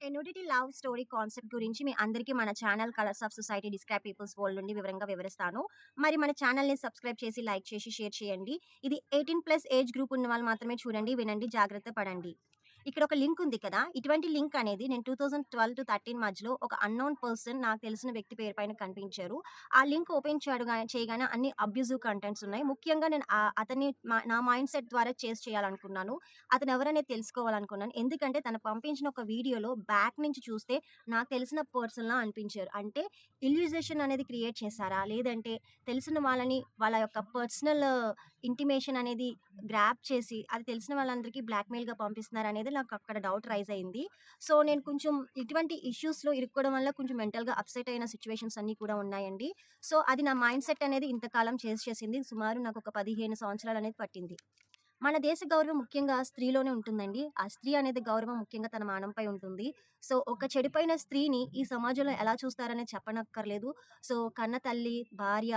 ఎన్యూడిటీ love story concept గురించి మీ అందరికీ మన channel colours of society describe peoples world నుండి వివరంగా వివరిస్తాను. మరి మన ఛానల్‌ని సబ్స్క్రైబ్ చేసి, లైక్ చేసి, షేర్ చేయండి. ఇది 18+ ఏజ్ గ్రూప్ ఉన్న వాళ్ళు మాత్రమే చూడండి, వినండి, జాగ్రత్త పడండి. ఇక్కడ ఒక లింక్ ఉంది కదా! ఇటువంటి లింక్ అనేది నేను 2012-13 మధ్యలో ఒక అన్‌నోన్ పర్సన్ నాకు తెలిసిన వ్యక్తి పేరు పైన కనిపించారు. ఆ లింక్ ఓపెన్ చేయగానే అన్ని అబ్యూజివ్ కంటెంట్స్ ఉన్నాయి. ముఖ్యంగా నేను అతన్ని నా మైండ్ సెట్ ద్వారా చేజ్ చేయాలనుకున్నాను. అతను ఎవరనేది తెలుసుకోవాలనుకున్నాను. ఎందుకంటే తను పంపించిన ఒక వీడియోలో బ్యాక్ నుంచి చూస్తే నాకు తెలిసిన పర్సన్‌లా అనిపించారు. అంటే ఇల్యూజేషన్ అనేది క్రియేట్ చేశారా? లేదంటే తెలిసిన వాళ్ళని వాళ్ళ యొక్క పర్సనల్ ఇంటిమేషన్ అనేది గ్రాబ్ చేసి అది తెలిసిన వాళ్ళందరికీ బ్లాక్‌మెయిల్‌గా పంపిస్తున్నారనేది నాకు అక్కడ డౌట్ రైజ్ అయింది. సో, నేను కొంచెం ఇటువంటి ఇష్యూస్‌లో ఇరుక్కోవడం వల్ల కొంచెం మెంటల్‌గా అప్‌సెట్ అయిన సిట్యుయేషన్స్ అన్నీ కూడా ఉన్నాయండి. సో, అది నా మైండ్ సెట్ అనేది ఇంతకాలం చేసింది. సుమారు నాకొక 15 సంవత్సరాలనేది పట్టింది. మన దేశ గౌరవం ముఖ్యంగా స్త్రీలోనే ఉంటుందండి. ఆ స్త్రీ అనేది గౌరవం ముఖ్యంగా తన మానంపై ఉంటుంది. సో, ఒక చెడిపోయిన స్త్రీని ఈ సమాజంలో ఎలా చూస్తారనేది చెప్పనక్కర్లేదు. సో, కన్న తల్లి, భార్య,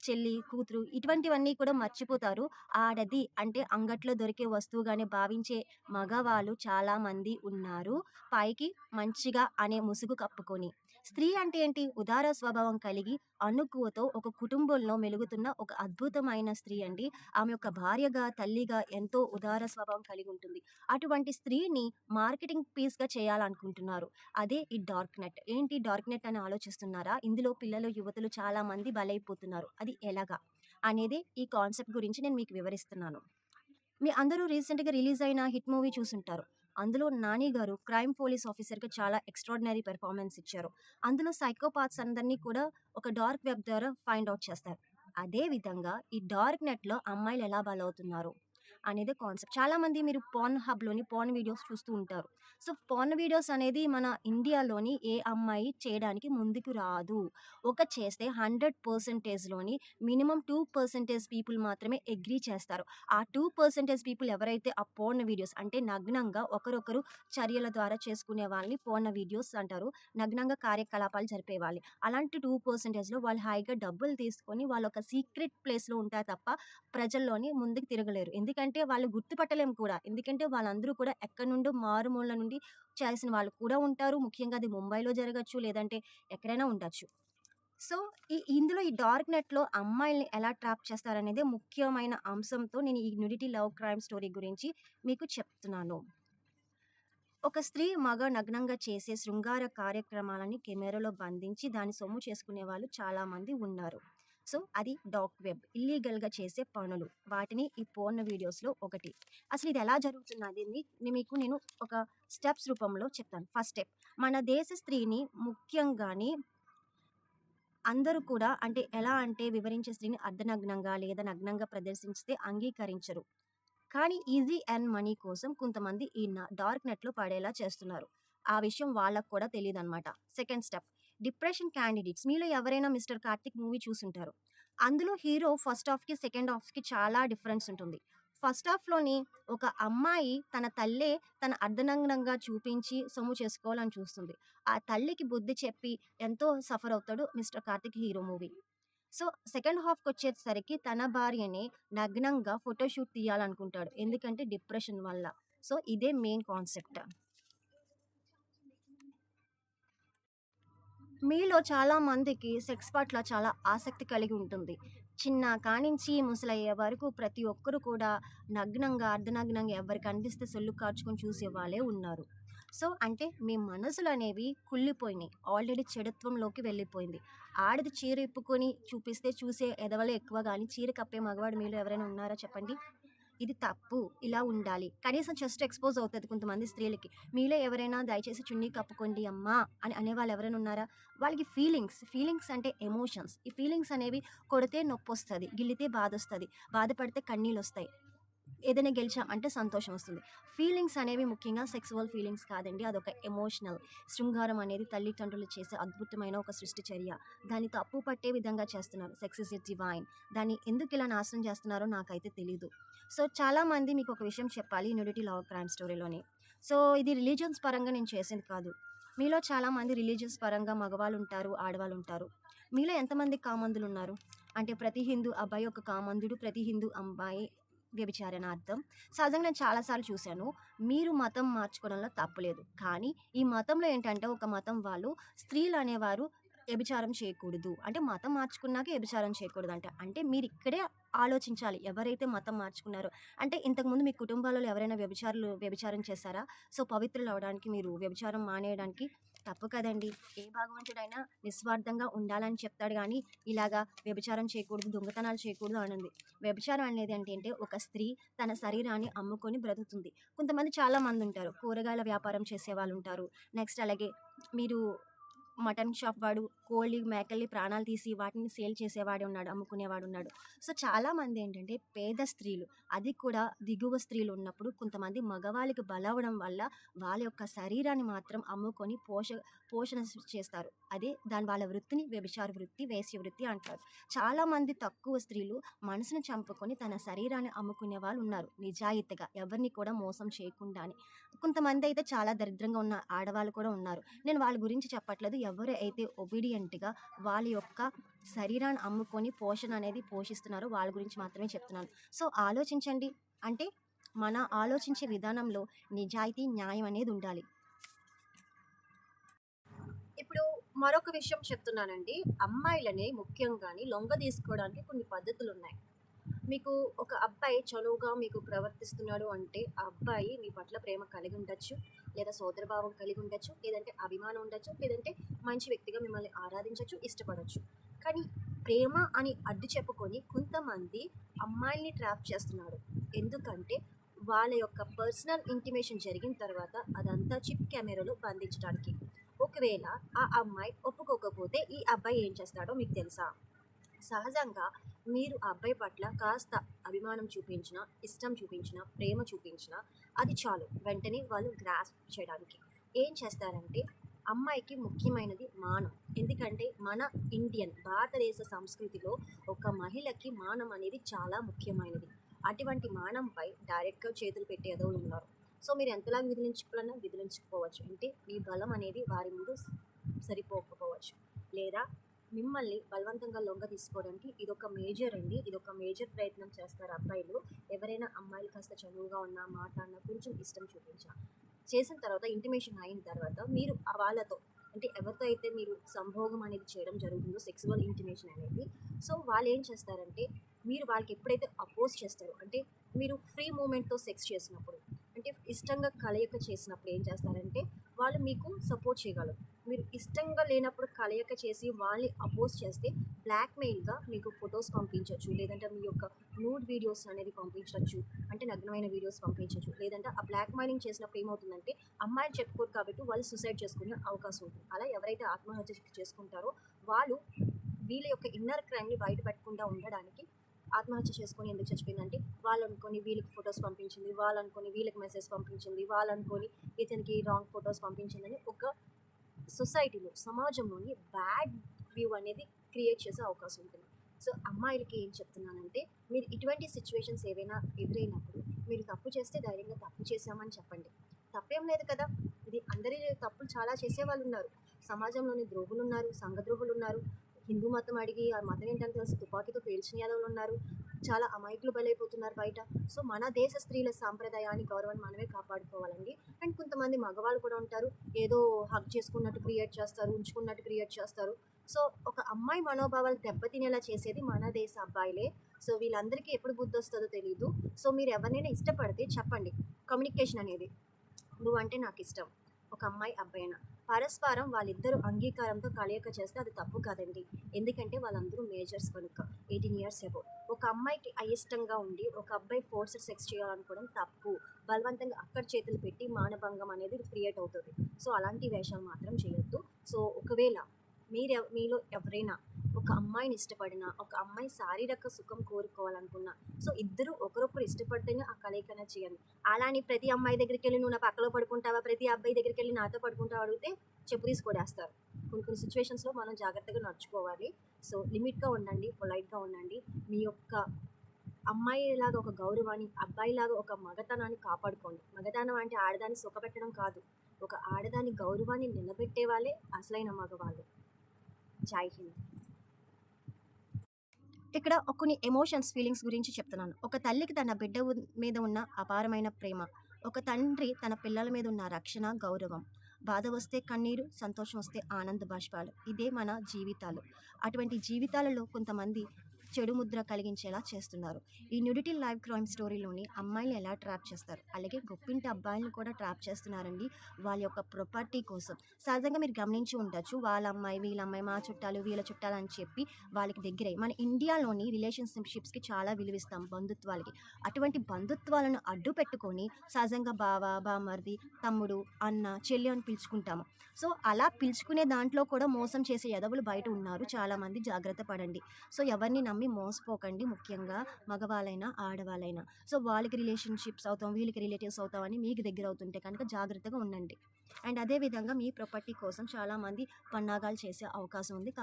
చెల్లి, కూతురు ఇటువంటివన్నీ కూడా మర్చిపోతారు. ఆడది అంటే అంగట్లో దొరికే వస్తువుగానే భావించే మగవాళ్ళు చాలామంది ఉన్నారు. పైకి మంచిగా అనే ముసుగు కప్పుకొని. స్త్రీ అంటే ఏంటి? ఉదార స్వభావం కలిగి, అణుకువతో ఒక కుటుంబంలో మెలుగుతున్న ఒక అద్భుతమైన స్త్రీ అండి. ఆమె యొక్క భార్యగా, తల్లిగా ఎంతో ఉదార స్వభావం కలిగి ఉంటుంది. అటువంటి స్త్రీని మార్కెటింగ్ పీస్‌గా చేయాలనుకుంటున్నారు. అదే ఈ డార్క్ నెట్. ఏంటి డార్క్ నెట్ అని ఆలోచిస్తున్నారా? ఇందులో పిల్లలు, యువతులు చాలామంది బలైపోతున్నారు. అది ఎలాగా? అనేది ఈ కాన్సెప్ట్ గురించి నేను మీకు వివరిస్తున్నాను. మీ అందరూ రీసెంట్‌గా రిలీజ్ అయిన హిట్ మూవీ చూసుంటారు. అందులో 'నాని' గారు క్రైమ్ పోలీస్ ఆఫీసర్‌గా చాలా ఎక్స్‌ట్రార్డినరీ పెర్ఫార్మన్స్ ఇచ్చారు. అందులో సైకోపాత్స్ అందరిని కూడా ఒక డార్క్ వెబ్ ద్వారా ఫైండ్ ఔట్ చేస్తారు. అదే విధంగా ఈ డార్క్ నెట్‌లో అమ్మాయిలు ఎలా బలవుతున్నారు అనేది కాన్సెప్ట్. చాలామంది మీరు హబ్‌లోని పార్న్ వీడియోస్ చూస్తూ ఉంటారు. సో, పార్న్ వీడియోస్ అనేది మన ఇండియాలోని ఏ అమ్మాయి చేయడానికి ముందుకు రాదు. చేస్తే 100%లోని మినిమమ్ 2% పీపుల్ మాత్రమే అగ్రీ చేస్తారు. ఆ 2% పీపుల్ ఎవరైతే ఆ పోర్న్ వీడియోస్ అంటే నగ్నంగా ఒకరొకరు చర్యల ద్వారా చేసుకునే వాళ్ళని పోర్న్ వీడియోస్ అంటారు. నగ్నంగా కార్యకలాపాలు జరిపేవాళ్ళు. అలాంటి 2%లో వాళ్ళు హాయిగా డబ్బులు తీసుకొని వాళ్ళొక సీక్రెట్ ప్లేస్‌లో ఉంటారు తప్ప ప్రజల్లోని ముందుకు తిరగలేరు. ఎందుకంటే వాళ్ళు గుర్తుపట్టలేము కూడా. ఎందుకంటే వాళ్ళందరూ కూడా ఎక్కడి నుండో మారుమూల నుండి చేసిన వాళ్ళు కూడా ఉంటారు. ముఖ్యంగా అది ముంబైలో జరగచ్చు. లేదంటే ఎక్కడైనా ఉండొచ్చు. సో, ఇందులో ఈ డార్క్ నెట్‌లో అమ్మాయిల్ని ఎలా ట్రాప్ చేస్తారనేదే ముఖ్యమైన అంశంతో నేను ఈ న్యూడిటీ లవ్ క్రైమ్ స్టోరీ గురించి మీకు చెప్తున్నాను. ఒక స్త్రీ, మగ నగ్నంగా చేసే శృంగార కార్యక్రమాలని కెమెరాలో బంధించి దాన్ని సొమ్ము చేసుకునే వాళ్ళు చాలామంది ఉన్నారు. సో, అది డార్క్ వెబ్. ఇల్లీగల్‌గా చేసే పనులు. వాటిని ఈ పోర్న్ వీడియోస్‌లో ఒకటి. అసలు ఇది ఎలా జరుగుతున్నది మీకు నేను ఒక స్టెప్స్ రూపంలో చెప్తాను. ఫస్ట్ స్టెప్ మన దేశ స్త్రీని ముఖ్యంగాని అందరూ కూడా అంటే ఎలా అంటే వివరించే స్త్రీని అర్ధనగ్నంగా లేదా నగ్నంగా ప్రదర్శించితే అంగీకరించరు. కానీ ఈజీ ఎర్న్ మనీ కోసం కొంతమంది ఈ డార్క్ నెట్‌లో పడేలా చేస్తున్నారు. ఆ విషయం వాళ్ళకి కూడా తెలీదనమాట. Second step depression candidates. మీలో ఎవరైనా 'మిస్టర్ కార్తీక్' మూవీ చూసుంటారు. అందులో హీరో ఫస్ట్ హాఫ్‌కి, సెకండ్ హాఫ్‌కి చాలా డిఫరెన్స్ ఉంటుంది. ఫస్ట్ హాఫ్‌లోని ఒక అమ్మాయి తన తల్లే తన అర్ధనగ్నంగా చూపించి సొమ్ము చేసుకోవాలని చూస్తుంది. ఆ తల్లికి బుద్ధి చెప్పి ఎంతో సఫర్ అవుతాడు 'mister Karthik' hero movie. So, second హాఫ్‌కొచ్చేసరికి తన భార్యని నగ్నంగా ఫోటోషూట్ తీయాలనుకుంటాడు. ఎందుకంటే డిప్రెషన్ వల్ల. సో, ఇదే మెయిన్ కాన్సెప్ట్. మీలో చాలా మందికి సెక్స్ పట్ల చాలా ఆసక్తి కలిగి ఉంటుంది. చిన్న కానించి ముసలయ్యే వరకు ప్రతి ఒక్కరు కూడా నగ్నంగా, అర్ధనగ్నంగా ఎవరు కనిపిస్తే సొల్లు కార్చుకొని చూసేవాళ్ళే ఉన్నారు. సో, అంటే మీ మనసులనేవి కుళ్ళిపోయినాయి. ఆల్రెడీ చెడుత్వంలోకి వెళ్ళిపోయింది. ఆడది చీర ఇప్పుకొని చూపిస్తే చూసే ఎదవలే ఎక్కువ గానీ, చీర కప్పే మగవాడు మీలో ఎవరైనా ఉన్నారా చెప్పండి? ఇది తప్పు. ఇలా ఉండాలి. కనీసం చెస్ట్ ఎక్స్‌పోజ్ అవుతది కొంతమంది స్త్రీలకి. మీలో ఎవరైనా దయచేసి చున్నీ కప్పుకోండి అమ్మా అని అనేవాళ్ళు ఎవరైనా ఉన్నారా? వాళ్ళకి ఫీలింగ్స్ అంటే ఎమోషన్స్. ఈ ఫీలింగ్స్ అనేవి కొడితే నొప్పొస్తది. గిల్లితే బాధొస్తది. బాధపడితే కన్నీళ్ళొస్తాయి. ఏదైనా గెలిచాం అంటే సంతోషం వస్తుంది. ఫీలింగ్స్ అనేవి ముఖ్యంగా సెక్సువల్ ఫీలింగ్స్ కాదండి. అదొక ఎమోషనల్. శృంగారం అనేది తల్లిదండ్రులు చేసే అద్భుతమైన ఒక సృష్టి చర్య. దాన్ని తప్పు పట్టే విధంగా చేస్తున్నారు. Sex is a divine. దాన్ని ఎందుకు ఇలా నాశనం చేస్తున్నారో నాకైతే తెలీదు. సో, చాలామంది మీకు ఒక విషయం చెప్పాలి న్యూడిటీ లవ్ క్రైమ్ స్టోరీలోని. సో, ఇది రిలీజియన్స్ పరంగా నేను చేసింది కాదు. మీలో చాలామంది రిలీజియస్ పరంగా మగవాళ్ళుంటారు, ఆడవాళ్ళుంటారు. మీలో ఎంతమంది కామందులున్నారు? అంటే ప్రతి హిందూ అబ్బాయి ఒక కామందుడు, ప్రతి హిందూ అమ్మాయి వ్యభిచారణ అర్థం. సహజంగా నేను చాలా సార్లు చూశాను. మీరు మతం మార్చుకోవడంలో తప్పులేదు. కానీ ఈ మతంలో ఏంటంటే ఒక మతం వాళ్ళు స్త్రీలనేవారు వ్యభిచారం చేయకూడదు. అంటే మతం మార్చుకున్నాక వ్యభిచారం చేయకూడదంట. అంటే మీరిక్కడే ఆలోచించాలి. ఎవరైతే మతం మార్చుకున్నారో అంటే ఇంతకుముందు మీ కుటుంబాలలో ఎవరైనా వ్యభిచారం చేశారా? సో, పవిత్రులవ్వడానికి మీరు వ్యభిచారం మానేయడానికి తప్పు కదండీ! ఏ భగవంతుడైనా నిస్వార్థంగా ఉండాలని చెప్తాడు గానీ, ఇలాగా వ్యభిచారం చేయకూడదు, దొంగతనాలు చేయకూడదు అనది. వ్యభిచారం అనేది ఏంటంటే ఒక స్త్రీ తన శరీరాన్ని అమ్ముకొని బ్రతుకుతుంది. కొంతమంది చాలా మందుంటారు. కూరగాయల వ్యాపారం చేసేవాళ్ళుంటారు. నెక్స్ట్ అలాగే మీరు మటన్ షాప్ వాడు కోళ్ళి, మేకల్ని ప్రాణాలు తీసి వాటిని సేల్ చేసేవాడే ఉన్నాడు, అమ్ముకునేవాడున్నాడు. సో, చాలామంది ఏంటంటే పేద స్త్రీలు, అది కూడా దిగువ స్త్రీలు ఉన్నప్పుడు కొంతమంది మగవాళ్ళకి బలవ్వడం వల్ల వాళ్ళ యొక్క శరీరాన్ని మాత్రం అమ్ముకొని పోషణ చేస్తారు. అదే వాళ్ళ వృత్తిని వ్యభిచార వృత్తి, వేశ్య వృత్తి అంటారు. చాలామంది తక్కువ స్త్రీలు మనసును చంపుకొని తన శరీరాన్ని అమ్ముకునే వాళ్ళు ఉన్నారు నిజాయితీగా, ఎవరిని కూడా మోసం చేయకుండా అని. కొంతమంది అయితే చాలా దరిద్రంగా ఉన్న ఆడవాళ్ళు కూడా ఉన్నారు. నేను వాళ్ళ గురించి చెప్పట్లేదు. ఎవరు అయితే ఒబీడియంట్‌గా వాళ్ళ యొక్క శరీరాన్ని అమ్ముకొని పోషణ అనేది పోషిస్తున్నారో వాళ్ళ గురించి మాత్రమే చెప్తున్నాను. సో, ఆలోచించండి. అంటే మన ఆలోచించే విధానంలో నిజాయితీ, న్యాయం అనేది ఉండాలి. ఇప్పుడు మరొక విషయం చెప్తున్నానండి. అమ్మాయిలని ముఖ్యంగాని లొంగదీసుకోవడానికి కొన్ని పద్ధతులున్నాయి. మీకు ఒక అబ్బాయి చనువుగా మీకు ప్రవర్తిస్తున్నాడు అంటే, ఆ అబ్బాయి మీ పట్ల ప్రేమ కలిగి ఉండొచ్చు, లేదా సోదరభావం కలిగి ఉండొచ్చు, లేదంటే అభిమానం ఉండొచ్చు, లేదంటే మంచి వ్యక్తిగా మిమ్మల్ని ఆరాధించొచ్చు, ఇష్టపడొచ్చు. కానీ ప్రేమ అని అడ్డు చెప్పుకొని కొంతమంది అమ్మాయిల్ని ట్రాప్ చేస్తున్నారు. ఎందుకంటే వాళ్ళ యొక్క పర్సనల్ ఇంటిమేషన్ జరిగిన తర్వాత అదంతా చిప్ కెమెరాలో బంధించడానికి. ఒకవేళ ఆ అమ్మాయి ఒప్పుకోకపోతే ఈ అబ్బాయి ఏం చేస్తాడో మీకు తెలుసా? సహజంగా మీరు ఆ అబ్బాయి పట్ల కాస్త అభిమానం చూపించినా, ఇష్టం చూపించినా, ప్రేమ చూపించినా అది చాలు వెంటనే వాళ్ళు గ్రాస్ప్ చేయడానికి. ఏం చేస్తారంటే అమ్మాయికి ముఖ్యమైనది మానం. ఎందుకంటే మన భారతదేశ సంస్కృతిలో ఒక మహిళకి మానం అనేది చాలా ముఖ్యమైనది. అటువంటి మానంపై డైరెక్ట్‌గా చేతులు పెట్టే ఎదవలు ఉన్నారు. సో, మీరు ఎంతలా విదిలించుకోవాలన్నా విదిలించుకోవచ్చు. అంటే మీ బలం అనేది వారి ముందు సరిపోకపోవచ్చు. లేదా మిమ్మల్ని బలవంతంగా లొంగ తీసుకోవడానికి ఇదొక మేజర్ అండి. ఇదొక మేజర్ ప్రయత్నం చేస్తారు అబ్బాయిలు. ఎవరైనా అమ్మాయిలు కాస్త చనువుగా ఉన్నా, మాట్లాడినా, కొంచెం ఇష్టం చూపించా, చేసిన తర్వాత ఇంటిమేషన్ అయిన తర్వాత మీరు వాళ్ళతో అంటే ఎవరితో అయితే మీరు సంభోగం అనేది చేయడం జరుగుతుందో సెక్సువల్ ఇంటిమేషన్ అనేది, సో వాళ్ళు ఏం చేస్తారంటే మీరు వాళ్ళకి ఎప్పుడైతే అపోజ్ చేస్తారో అంటే మీరు ఫ్రీ మూమెంట్తో సెక్స్ చేసినప్పుడు అంటే ఇష్టంగా కలయిక చేసినప్పుడు ఏం చేస్తారంటే వాళ్ళు మీకు సపోర్ట్ చేయగలరు. మీరు ఇష్టంగా లేనప్పుడు కలయిక చేసి వాళ్ళని అపోజ్ చేస్తే బ్లాక్మెయిల్గా మీకు ఫొటోస్ పంపించవచ్చు, లేదంటే మీ యొక్క నూడ్ వీడియోస్ అనేది పంపించవచ్చు, అంటే నగ్నమైన వీడియోస్ పంపించవచ్చు. లేదంటే ఆ బ్లాక్మెయిలింగ్ చేసినప్పుడు ఏమవుతుందంటే అమ్మాయిలు చెప్పుకోరు కాబట్టి వాళ్ళు సూసైడ్ చేసుకునే అవకాశం ఉంటుంది. అలా ఎవరైతే ఆత్మహత్య చేసుకుంటారో వాళ్ళు వీళ్ళ యొక్క ఇన్నర్ క్రైమ్ని బయట పెట్టకుండా ఉండడానికి ఆత్మహత్య చేసుకొని ఎందుకు చచ్చిపోయిందంటే వాళ్ళు అనుకొని వీళ్ళకి ఫొటోస్ పంపించింది, వాళ్ళు అనుకొని వీళ్ళకి మెసేజ్ పంపించింది, వాళ్ళు అనుకొని ఇతనికి రాంగ్ ఫొటోస్ పంపించిందని ఒక సొసైటీలో, సమాజంలోని బ్యాడ్ వ్యూ అనేది క్రియేట్ చేసే అవకాశం ఉంటుంది. సో, అమ్మాయిలకి ఏం చెప్తున్నానంటే మీరు ఇటువంటి సిచ్యువేషన్స్ ఏవైనా ఎదురైనప్పుడు మీరు తప్పు చేస్తే ధైర్యంగా తప్పు చేశామని చెప్పండి. తప్పేం లేదు కదా! ఇది అందరి తప్పులు చాలా చేసేవాళ్ళు ఉన్నారు. సమాజంలోని ద్రోహులు ఉన్నారు, సంఘ ద్రోహులు ఉన్నారు, హిందూ మతం అడిగి ఆ మతం ఏంటని తెలిసి తుపాకీతో పేల్చిన యాదవులు ఉన్నారు, చాలా అమాయకులు బలైపోతున్నారు బయట. సో, మన దేశ స్త్రీల సాంప్రదాయాన్ని, గౌరవాన్ని మనమే కాపాడుకోవాలండి. అండ్ కొంతమంది మగవాళ్ళు కూడా ఉంటారు, ఏదో హగ్ చేసుకున్నట్టు క్రియేట్ చేస్తారు, ఉంచుకున్నట్టు క్రియేట్ చేస్తారు. సో, ఒక అమ్మాయి మనోభావాలు దెబ్బతినేలా చేసేది మన దేశ అబ్బాయిలే. సో, వీళ్ళందరికీ ఎప్పుడు బుద్ధొస్తుందో తెలీదు. సో, మీరు ఎవరినైనా ఇష్టపడితే చెప్పండి. కమ్యూనికేషన్ అనేది నువ్వంటే నాకు ఇష్టం, ఒక అమ్మాయి అబ్బాయినా పరస్పరం వాళ్ళిద్దరూ అంగీకారంతో కలయిక చేస్తే అది తప్పు కాదండి. ఎందుకంటే వాళ్ళందరూ మేజర్స్ కనుక 18 ఇయర్స్ అబోవ్. ఒక అమ్మాయికి అయిష్టంగా ఉండి ఒక అబ్బాయి ఫోర్స్డ్ సెక్స్ చేయాలనుకోవడం తప్పు. బలవంతంగా అక్కడ చేతులు పెట్టి మానభంగం అనేది క్రియేట్ అవుతుంది. సో, అలాంటి వేషాలు మాత్రం చేయొద్దు. సో, ఒకవేళ మీలో ఎవరైనా ఒక అమ్మాయిని ఇష్టపడినా, ఒక అమ్మాయి శారీరక సుఖం కోరుకోవాలనుకున్నా, సో ఇద్దరు ఒకరొకరు ఇష్టపడితేనే ఆ కలయిక అనేది చేయండి. అలా అని ప్రతి అమ్మాయి దగ్గరికి వెళ్ళి నువ్వు నా పక్కలో పడుకుంటావా, ప్రతి అబ్బాయి దగ్గరికి వెళ్ళి నాతో పడుకుంటావా అడిగితే చెప్పు తీసి కొడేస్తారు. కొన్ని కొన్ని సిచ్యువేషన్స్లో మనం జాగ్రత్తగా నడుచుకోవాలి. సో, లిమిట్గా ఉండండి, పొలైట్గా ఉండండి. మీ యొక్క అమ్మాయిలాగా ఒక గౌరవాన్ని, అబ్బాయిలాగా ఒక మగతనాన్ని కాపాడుకోండి. మగతనం అంటే ఆడదాన్ని సుఖపెట్టడం కాదు, ఒక ఆడదాని గౌరవాన్ని నిలబెట్టే వాళ్ళే అసలైన మగవాళ్ళు. జై హింద్. ఇక్కడ కొన్ని ఎమోషన్స్, ఫీలింగ్స్ గురించి చెప్తున్నాను. ఒక తల్లికి తన బిడ్డ మీద ఉన్న అపారమైన ప్రేమ. ఒక తండ్రి తన పిల్లల మీద ఉన్న రక్షణ, గౌరవం. బాధ వస్తే కన్నీరు, సంతోషం వస్తే ఆనంద బాష్పాలు. ఇదే మన జీవితాలు. అటువంటి జీవితాలలో కొంతమంది చెడు ముద్ర కలిగించేలా చేస్తున్నారు. ఈ న్యూడిటీ లైవ్ క్రైమ్ స్టోరీలోని అమ్మాయిల్ని ఎలా ట్రాప్ చేస్తారు, అలాగే గొప్పింటి అబ్బాయిలను కూడా ట్రాప్ చేస్తున్నారండి వాళ్ళ యొక్క ప్రాపర్టీ కోసం. సహజంగా మీరు గమనించి ఉండొచ్చు, వాళ్ళ అమ్మాయి, వీళ్ళ అమ్మాయి, మా చుట్టాలు, వీళ్ళ చుట్టాలు అని చెప్పి వాళ్ళకి దగ్గరై మన ఇండియాలోని రిలేషన్షిప్స్కి చాలా విలువిస్తాం, బంధుత్వాలకి. అటువంటి బంధుత్వాలను అడ్డు పెట్టుకొని సహజంగా బావ, బామర్ది, తమ్ముడు, అన్న, చెల్లి అని పిలుచుకుంటాము. సో అలా పిలుచుకునే దాంట్లో కూడా మోసం చేసే ఎదవులు బయట ఉన్నారు చాలామంది, జాగ్రత్త పడండి. సో ఎవరిని నమ్మి మోసపోకండి, ముఖ్యంగా మగవాళ్ళైనా ఆడవాళ్ళైనా. సో వాళ్ళకి రిలేషన్షిప్స్ అవుతాం, వీళ్ళకి రిలేటివ్స్ అవుతామని మీకు దగ్గర అవుతుంటే కనుక జాగ్రత్తగా ఉండండి. అండ్ అదేవిధంగా మీ ప్రాపర్టీ కోసం చాలామంది పన్నాగాలు చేసే అవకాశం ఉంది,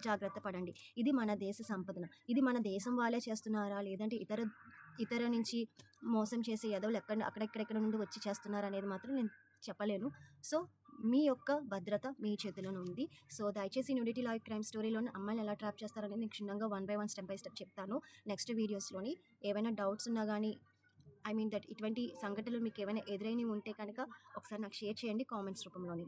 జాగ్రత్త పడండి. ఇది మన దేశ సంపదన. ఇది మన దేశం వాళ్ళే చేస్తున్నారా, లేదంటే ఇతర నుంచి మోసం చేసే ఎదవులు అక్కడెక్కడెక్కడ నుండి వచ్చి చేస్తున్నారా అనేది మాత్రం నేను చెప్పలేను. సో మీ యొక్క భద్రత మీ చేతిలోనే ఉంది. సో దయచేసి న్యూడిటీ లైవ్ క్రైమ్ స్టోరీలోని అమ్మాయిని ఎలా ట్రాప్ చేస్తారనేది నేను క్షుణ్ణంగా 1 బై 1 స్టెప్ బై స్టెప్ చెప్తాను నెక్స్ట్ వీడియోస్లోని. ఏవైనా డౌట్స్ ఉన్నా కానీ, ఐ మీన్ దట్ ఇటువంటి సంఘటనలు మీకు ఏమైనా ఎదురైనవి ఉంటే కనుక ఒకసారి నాకు షేర్ చేయండి కామెంట్స్ రూపంలోని.